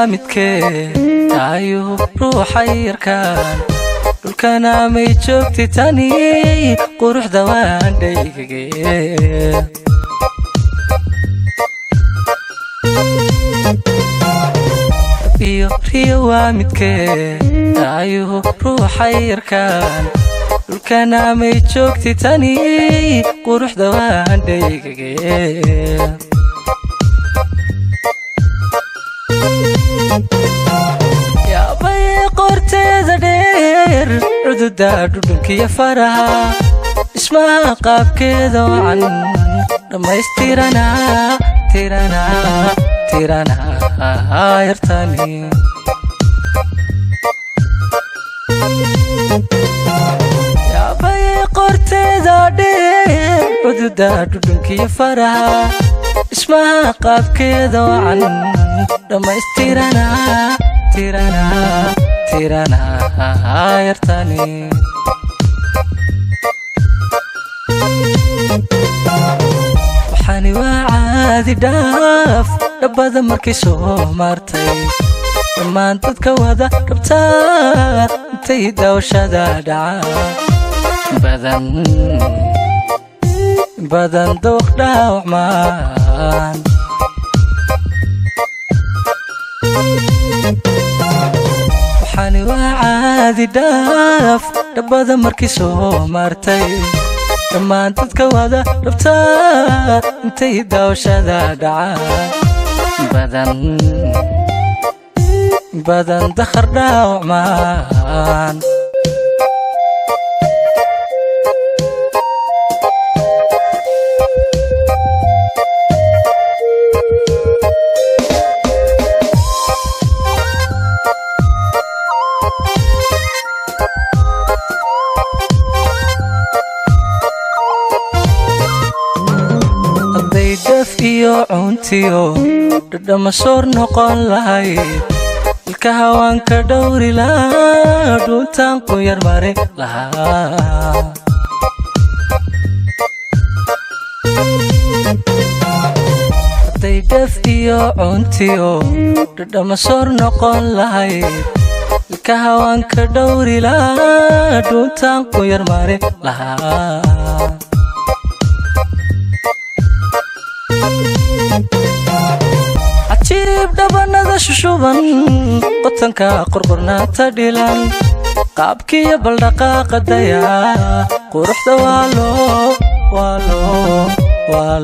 midkee ayuu ruuxa yarkaan dhulkana may joogti tani quruxda waan dhaygagee iyo riyo waa midkee ayuu ruuxa yarkaan dhulkana may joogti tani quruxda waan dhaygagee yaabay qorteeda dheer cududa dhudhunkiyo faraha dhismaha qaabkeeda wacan dhammaystirana tirana yartani yaabay qorteeda dheer cududa dhudhunkiyo faraha dhismaha qaabkeeda wacan dhammaystirana tirana yartani waxaani waa caadi dhaaf dhabbada markay soo maartay dhammaan dadka wada dhabtaa intay daawashada dhaca badan dooq dhaawacmaan waxaani waa caadi dhaaf dhabbada markay soo maartay dhammaan dadka wada dhabtaa intay daawashada dhaca badan dakhar dhaawacmaan daf iyo cuntiyo dhadhama soor noqon lahayd ilka hawaanka dhowri lahaa dhuuntaan ku yar mari lahaa hadday daf iyo cuntiyo dhadhama soor noqon lahayd ilka hawaanka dhowri lahaa dhuuntaan ku yar mari lahaa cajiib dhabanada shushuban qotanka qorqornaanta dhilan qaabkiiyo baldhaqaaqa dayaa quruxda waa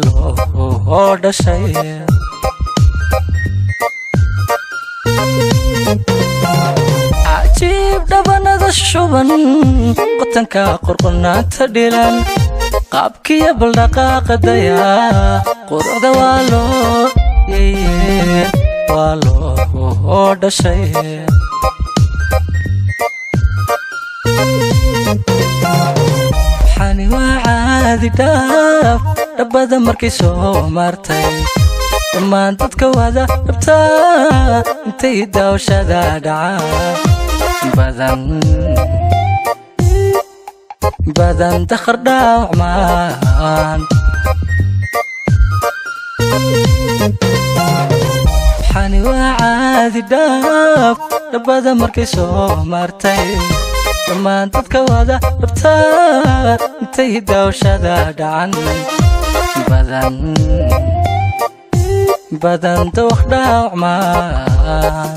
loo dhashay cajiib dhabanada shushuban qotanka qorqornaanta dhilan qaabkiiyo baldhaqaaqa dayaa quruxda waa loo dhashay waxaani waa caadi dhaaf dhabbada markay soo maartay dhammaan dadka wada dhabtaa intay daawashada dhaca badan dakhar dhaawacmaan waxaani waa caadi dhaaf dhabbada markay soo maartay dhammaan dadka wada dhabtaa intay daawashada dhacan badan dooq dhaawacmaan